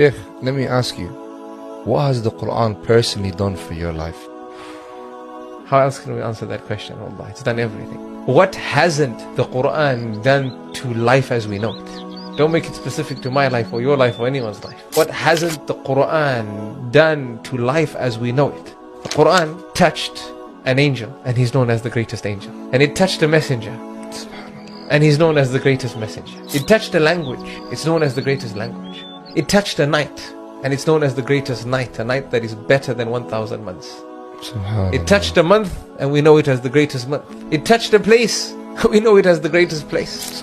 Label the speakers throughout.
Speaker 1: Sheikh, let me ask you, what has the Quran personally done for your life?
Speaker 2: How else can we answer that question? Allah, it's done everything. What hasn't the Quran done to life as we know it? Don't make it specific to my life or your life or anyone's life. What hasn't the Quran done to life as we know it? The Quran touched an angel, and he's known as the greatest angel. And it touched a messenger, and he's known as the greatest messenger. It touched a language, it's known as the greatest language. It touched a night, and it's known as the greatest night, a night that is better than 1,000 months. It touched a month, and we know it as the greatest month. It touched a place, we know it as the greatest place.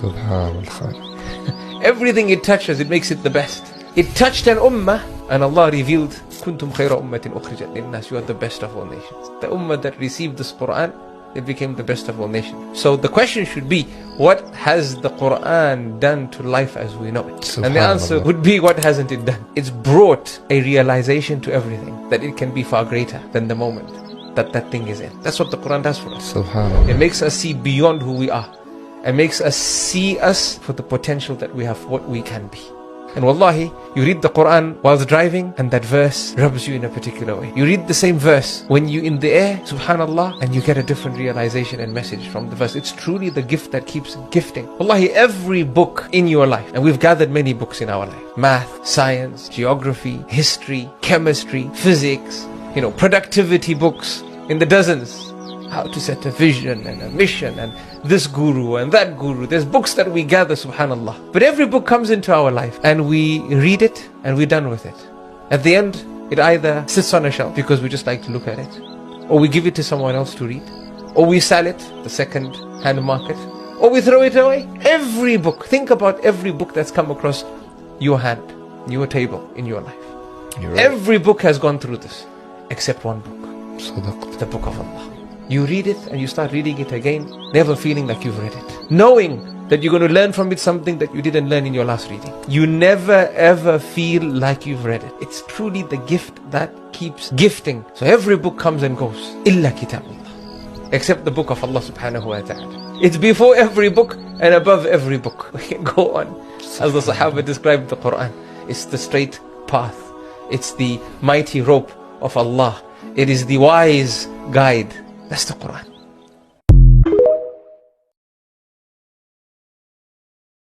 Speaker 2: Everything it touches, it makes it the best. It touched an ummah, and Allah revealed, Kuntum khayra ummatin ukhrijat linnas, you are the best of all nations. The ummah that received this Quran, it became the best of all nations. So the question should be, what has the Quran done to life as we know it? And the answer would be, what hasn't it done? It's brought a realization to everything, that it can be far greater than the moment that that thing is in. That's what the Quran does for us. It makes us see beyond who we are. It makes us see us for the potential that we have, what we can be. And wallahi, you read the Quran whilst driving, and that verse rubs you in a particular way. You read the same verse when you're in the air, subhanallah, and you get a different realization and message from the verse. It's truly the gift that keeps gifting. Wallahi, every book in your life, and we've gathered many books in our life: math, science, geography, history, chemistry, physics, productivity books in the dozens. How to set a vision and a mission, and this guru and that guru. There's books that we gather, subhanallah. But every book comes into our life, and we read it, and we're done with it. At the end, it either sits on a shelf because we just like to look at it, or we give it to someone else to read, or we sell it, the second hand market, or we throw it away. Every book, think about every book that's come across your hand, your table, in your life. Right. Every book has gone through this, except one book, the book of Allah. You read it, and you start reading it again, never feeling like you've read it, knowing that you're going to learn from it something that you didn't learn in your last reading. You never ever feel like you've read it. It's truly the gift that keeps gifting. So every book comes and goes, illa kitabullah, except the book of Allah subhanahu wa ta'ala. It's before every book and above every book. We can go on. As the Sahaba described the Quran, it's the straight path. It's the mighty rope of Allah. It is the wise guide. That's the Quran.